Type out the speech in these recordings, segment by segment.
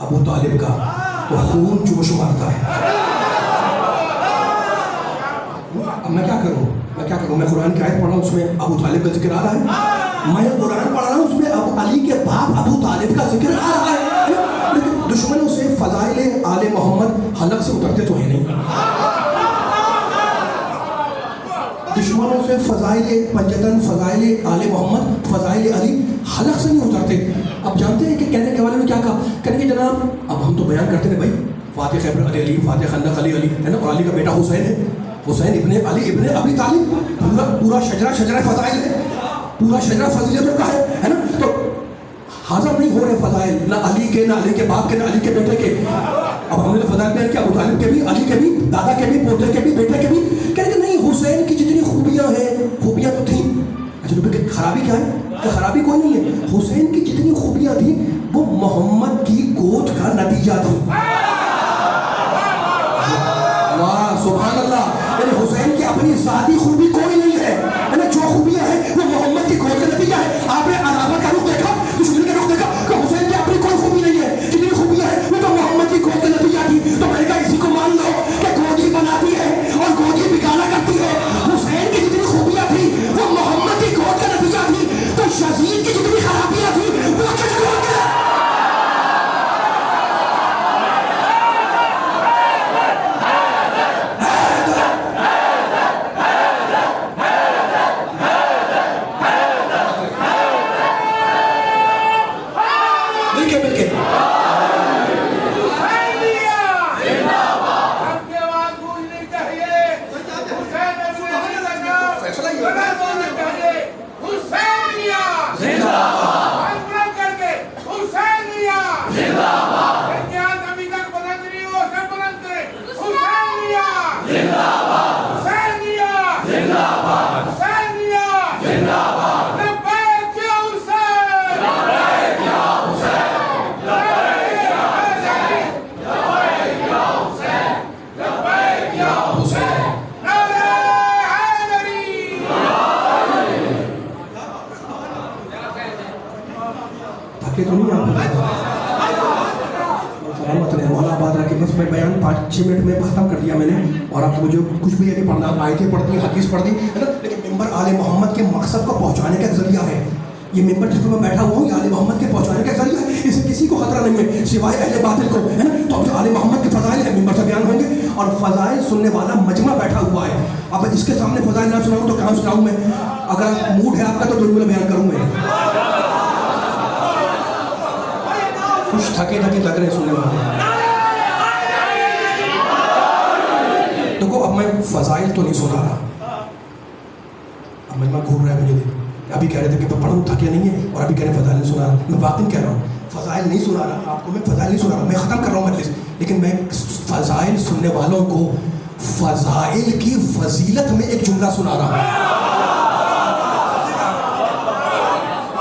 ابو طالب کا تو خون جوش مارتا ہے. اب میں کیا کروں؟ میں قرآن کی آیت پڑھ رہا ہوں، اس میں ابو طالب کا ذکر آ رہا ہے. میں قرآن پڑھ رہا ہوں، اس میں علی کے باپ ابو طالب کا ذکر آ رہا ہے. لیکن دشمنوں سے فضائل آل محمد حلق سے اترتے تو ہیں نہیں. دشمنوں سے فضائل پنجتن، فضائل آل محمد، فضائل علی حلق سے نہیں اترتے. اب جانتے ہیں کہ کہنے کے والے نے کیا کہا؟ کہنے کہ جناب اب ہم تو بیان کرتے ہیں بھائی فاتح خیبر علی، فاتح خندق علی ہے نا، اور علی کا بیٹا حسین ہے، حسین ابن علی ابن ابی طالب. پورا شجرہ فضائل ہے، پورا شجرہ فضیلتوں کا ہے نا. تو حاضر نہیں ہو رہے فضائل، نہ علی کے، نہ علی کے باپ کے، نہ علی کے بیٹے کے. اب ہم نے تو فضائل بیان کیا ابو طالب کے بھی، علی کے بھی، دادا کے بھی، پوتے کے بھی، بیٹے کے بھی. کہتے نہیں حسین کی جتنی خوبیاں ہیں، خوبیاں تو تھیں. اچھا تو خرابی کیا ہے؟ کہ خرابی کوئی نہیں ہے. حسین کی جتنی خوبیاں تھیں وہ محمد کی گود کا نتیجہ تھی. واہ سبحان اللہ. یعنی حسین کی اپنی ذاتی خوبی کوئی نہیں ہے، جو خوبیاں ہیں وہ محمد کی گود کا نتیجہ ہے. آپ نے عرابہ کا رخ دیکھا، دشمن کا رخ دیکھا کہ حسین کی اپنی کوئی خوبی نہیں ہے، جتنی خوبیاں ہیں وہ تو محمد کی گود کا نتیجہ تھی. تو میں نے کہا اسی کو مان لو کہ گود ہی بناتی ہے اور گود ہی بگانا کرتی ہے. حسین کی جتنی خوبیاں تھیں وہ محمد کی گود کا نتیجہ تھی. تو یزید کی جتنی خرابیاں تھیں وہ کس کو بیان 5-6 منٹ میں ختم کر دیا میں نے. اور آپ مجھے کچھ بھی نہیں پڑھنا، آیتیں پڑھتی ہیں، حدیث پڑھتی ہے نا. لیکن ممبر آل محمد کے مقصد کو پہنچانے کا ذریعہ ہے. یہ ممبر جس پر میں بیٹھا ہوا ہوں یہ آل محمد کے پہنچانے کا ذریعہ ہے. اسے کسی کو خطرہ نہیں ہے سوائے اہل باطل کو، ہے نا. تو اب جو آل محمد کے فضائل ہیں ممبر سے بیان ہوں گے، اور فضائل سننے والا مجمع بیٹھا ہوا ہے. اب اس کے سامنے فضائل نہ سناؤں تو کہاں سناؤں میں؟ اگر موڈ ہے آپ کا تو جملہ بیان کروں میں. کچھ تھکے لگ رہے سننے والے. دیکھو اب میں فضائل تو نہیں سنا رہا، اب مجمع گھوم رہا ہے مجھے. ابھی کہہ رہے تھے کہ میں پڑھوں تھکے نہیں ہے، اور ابھی کہہ رہے فضائل نہیں سنا رہا. میں واقعی کہہ رہا ہوں فضائل نہیں سنا رہا آپ کو، میں فضائل نہیں سنا رہا. میں ختم کر رہا ہوں مجلس، لیکن میں فضائل سننے والوں کو فضائل کی فضیلت میں ایک جملہ سنا رہا ہوں.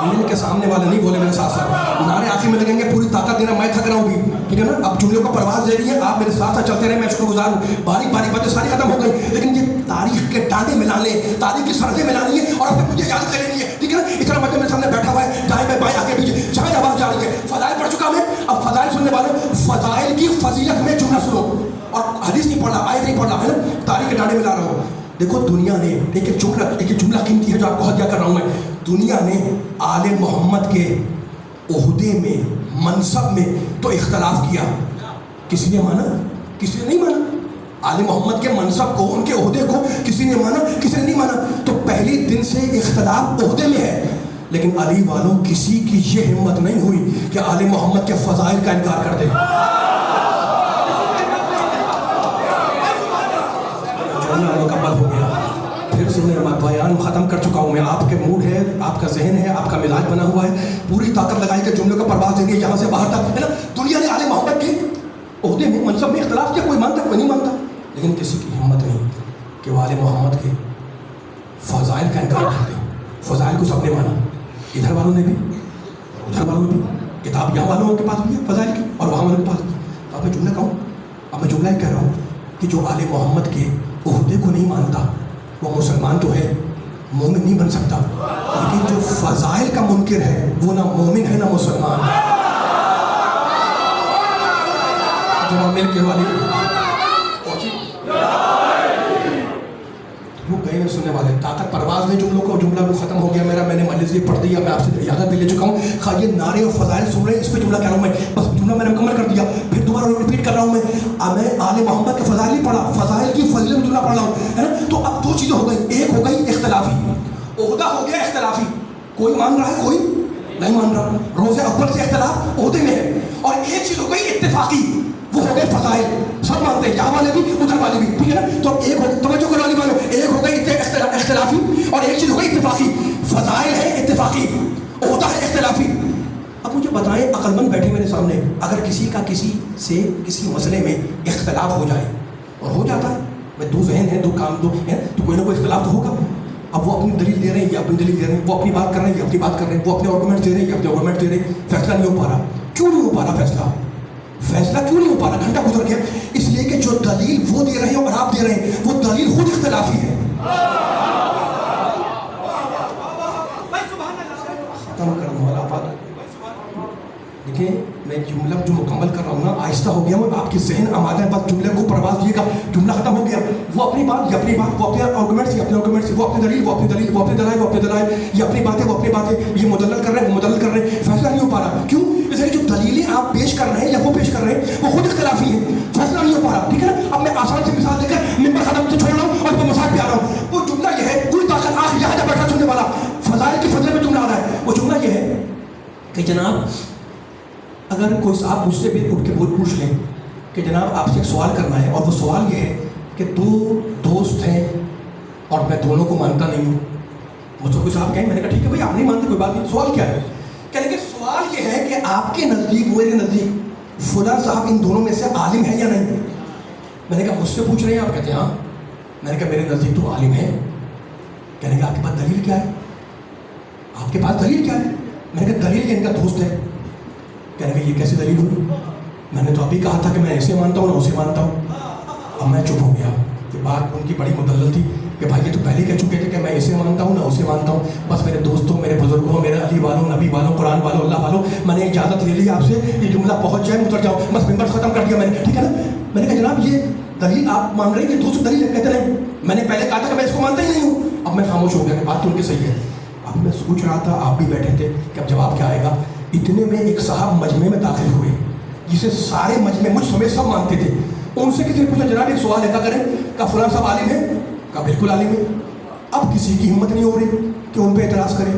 مل کے سامنے والے نہیں بولے میرے ساتھ ساتھ، نعرے آخر میں لگیں گے، پوری طاقت دینا. میں تھک رہا ہوں بھی، ٹھیک ہے نا. اب جملوں کو پرواز دے رہی ہے، آپ میرے ساتھ چلتے رہے، میں شکر گزار ہوں. باریک باتیں ساری ختم ہو گئی، لیکن یہ تاریخ کے ڈانڈے ملانے، تاریخ کی سرحدیں ملانی ہے، اور اب مجھے یاد کرنی ہے، ٹھیک ہے نا. اتنا مطلب میرے سامنے بیٹھا ہوا ہے، دائیں بائیں آگے پیچھے جہاں آواز جا رہی ہے. فضائل پڑھ چکا میں، اب فضائل سننے والوں فضائل کی فضیلت میں جملہ سنو. اور حدیث نہیں پڑھ رہا، آیت نہیں پڑھ رہا، ہے نا. تاریخ کے ڈانڈے ملا رہا ہوں. دیکھو دنیا نے ایک جملہ قیمتی ہے جو آپ کو ہدیہ کر رہا ہوں میں. دنیا نے آل محمد کے عہدے میں، منصب میں تو اختلاف کیا. کسی نے مانا، کسی نے نہیں مانا. آل محمد کے منصب کو، ان کے عہدے کو کسی نے مانا، کسی نے نہیں مانا. تو پہلی دن سے اختلاف عہدے میں ہے. لیکن علی والوں کسی کی یہ ہمت نہیں ہوئی کہ آل محمد کے فضائل کا انکار کر دے. مکمل ہو گیا. پھر سنیں، میں بیان ختم کر چکا ہوں. میں آپ کے موڈ ہے، آپ کا ذہن ہے، آپ کا مزاج بنا ہوا ہے. پوری طاقت لگائی کہ جملوں کا پرواز دیں گے یہاں سے باہر تک، ہے نا. دنیا نے آل محمد کے عہدے میں، منصب میں اختلاف کیا. کوئی مانتا، کوئی نہیں مانتا، لیکن کسی کی ہمت نہیں کہ وہ آل محمد کے فضائل کا انکار کر دیں. فضائل کو سب نے مانا، ادھر والوں نے بھی، ادھر والوں نے بھی. کتاب یہاں والوں کے پاس بھی ہے فضائل کی، اور وہاں والوں کے پاس بھی. اب میں جملہ کہوں، اب میں جملہ ہی کہہ رہا ہوں کہ جو آل محمد کے عہدے کو نہیں مانتا وہ مسلمان تو ہے، مومن نہیں بن سکتا. لیکن جو فضائل کا منکر ہے وہ نہ مومن ہے نہ مسلمان. जब मिल के वाली लोग गए सुनने वाले ताकत परवाज नहीं जुमलों को जुमला वो खत्म हो गया मेरा, मैंने मजलिस भी पढ़ दी, मैं आपसे इजाज़त भी ले चुका हूँ। ये नारे और फजाइल सुन रहे हैं, इस पर जुमला कह रहा हूँ मैं, बस जुमला मैंने मुकम्मल कर दिया, फिर दोबारा रिपीट कर रहा हूँ मैं आले मोहम्मद के फजाइल ही पढ़ा, फजाइल की फजीलत में जुमला पढ़ रहा हूँ, है ना। तो अब दो चीज़ें हो गई, एक हो गई इख्तलाफी, ओहदा हो गया इख्तलाफी, कोई मान रहा है कोई नहीं मान रहा, रोज़े अव्वल से इख्तलाफ ओहदे में है, और एक चीज़ हो गई इत्तेफाकी, वो हो गए फजाइल, सब मानते हैं, यहाँ वाले भी उधर वाले भी, ठीक है ना। तो एक हो तवज्जो करो वाली वालों, एक हो गई इख्तलाफी और एक चीज़ हो गई इत्तेफाकी। फजाइल है इत्तेफाकी, ओहदा है इख्तलाफी। अब मुझे बताएं, अक्लमंद बैठे मेरे सामने, अगर किसी का किसी से किसी मसले में इख्तलाफ हो जाए, और हो जाता है, मैं दो जहन है, दो काम दो है, तो कोई ना कोई इख्तलाफ तो होगा। अब वो अपनी दलील दे रहे हैं, ये अपनी दलील दे रहे हैं, वो अपनी बात कर रहे हैं, ये अपनी बात कर रहे हैं, वो अपने आर्गूमेंट दे रहे हैं, ये अपने आर्गूमेंट दे रहे हैं, फैसला नहीं हो पा रहा। क्यों नहीं हो पा रहा फैसला? फैसला क्यों नहीं हो पा रहा? घंटा गुजर गया, इसलिए कि जो दलील वो दे रहे हैं और आप दे रहे हैं, वो दलील खुद इख्तलाफी है। खत्म कर दो वाला बात। देखिए मैं जुमला जो मुकम्मल कर रहा हूँ ना, आहिस्ता हो गया, मैं आपके जहन आमादा है, बस जुमले को परवाज दिएगा, जुमला खत्म हो गया, वो अपनी बात ये अपनी बात, वो अपने आर्गूमेंट्स ये अपने आर्गूमेंट्स, वो अपनी दलील वो अपनी दलील, वो अपनी दलाइल वो अपनी दलाइल, ये अपनी बातें वो अपनी बातें, ये मुदल्लल कर रहे हैं वो मुदल्लल कर रहे हैं, फैसला नहीं हो पा रहा। क्यों? इसलिए जो दलीलें आप पेश कर रहे हैं या वो पेश कर रहे हैं, वो खुद इख्तलाफी है, फैसला नहीं हो पा रहा, ठीक है ना। अब मैं आसान सी मिसाल देकर मिंबर खत्म से छोड़ रहा हूँ और मसाज पे आ रहा हूँ। वो जुमला ये है, कोई ताकत आँख यहाँ जब बैठा सुनने वाला, फजाइल की फजल में जुमला आ रहा है, वो जुमला ये है कि जनाब अगर कोई साहब मुझसे भी उठ के पूछ लें कि जनाब आपसे एक सवाल करना है, और वो सवाल ये है कि दो दोस्त हैं और मैं दोनों को मानता नहीं हूँ, मुझसे कोई साहब कहें, मैंने कहा ठीक है भाई आप नहीं मानते कोई बात नहीं, सवाल क्या है? कहने के सवाल ये है कि आपके नज़दीक मेरे नज़दीक फुला साहब इन दोनों में से आलिम है या नहीं? मैंने कहा मुझसे पूछ रहे हैं आप? कहते हैं हाँ। मैंने कहा मेरे नज़दीक तो आलिम है। कहने का आपके पास दलील क्या है? आपके पास दलील क्या है? मैंने कहा दलील ये इनका दोस्त है। कहने का ये कैसे दलील हुई? मैंने तो अभी कहा था कि मैं ऐसे मानता हूँ ना उसे मानता हूँ। अब मैं चुप हो गया, कि बात उनकी बड़ी मुदल्लल थी कि भाई ये तो पहले कह चुके थे कि मैं ऐसे मानता हूँ ना उसे मानता हूँ, बस मेरे दोस्तों, मेरे बुजुर्गों, मेरे अली वालों, नबी वालों, कुरान वालों, अल्लाह वालों, मैंने इजाज़त ले ली आपसे, ये जुमला पहुँच जाए उतर जाओ, बस मिंबर ख़त्म कर दिया मैंने, ठीक है ना। मैंने कहा जनाब ये दलील आप मान रहे हैं, ये दोस्त दलील है? कहते नहीं, मैंने पहले कहा था कि मैं इसको मानता ही नहीं हूँ। अब मैं खामोश हो गया कि बात तो उनकी सही है। अब मैं सोच रहा था, आप भी बैठे थे कि अब जवाब क्या आएगा। इतने में एक साहब मजमे में दाखिल हुए, जिसे सारे मजमे मुझ समेत सब मानते थे। उनसे किसी ने पूछा जनाब एक सवाल है, क्या करें? का फलां साहब आलिम है? का बिल्कुल आलिम है। अब किसी की हिम्मत नहीं हो रही कि उन पे एतराज़ करें।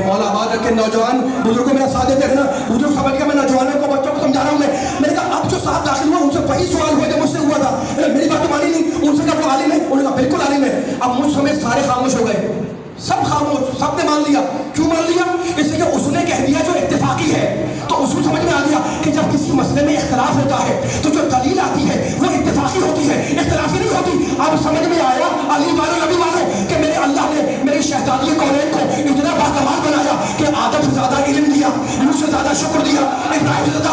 मौला आबाद रखे। नौजवान बुजुर्गों मेरा साथ देते रहना, बुजुर्ग समझ गया मैं नौजवानों को, बच्चों को समझा रहा हूँ। मैंने कहा अब जो साहब दाखिल हुआ उनसे वही सवाल हुआ जो मुझसे हुआ था, मेरी बात तो मानी नहीं। उनसे कहा वो आलिम है? उन्होंने कहा बिल्कुल आलिम है। अब मुझ समेत सारे खामोश हो गए, सब खामोश, सबने मान लिया। क्यों मान लिया? इसलिए उसने कह दिया जो इत्तेफाकी है, तो उसको समझ में आ गया कि जब किसी मसले में इख्तलाफ होता है तो जो दलील आती है वो इत्तेफाकी होती है, इख्तलाफी नहीं होती। अब समझ में आया अली वालों, नबी वालों, कि मेरे अल्लाह ने मेरे शहजादी कौनैन को इतना बाकमाल बनाया कि आदम से ज़्यादा इल्म दिया, नूह से ज़्यादा शुक्र दिया, इब्राहिम से ज़्यादा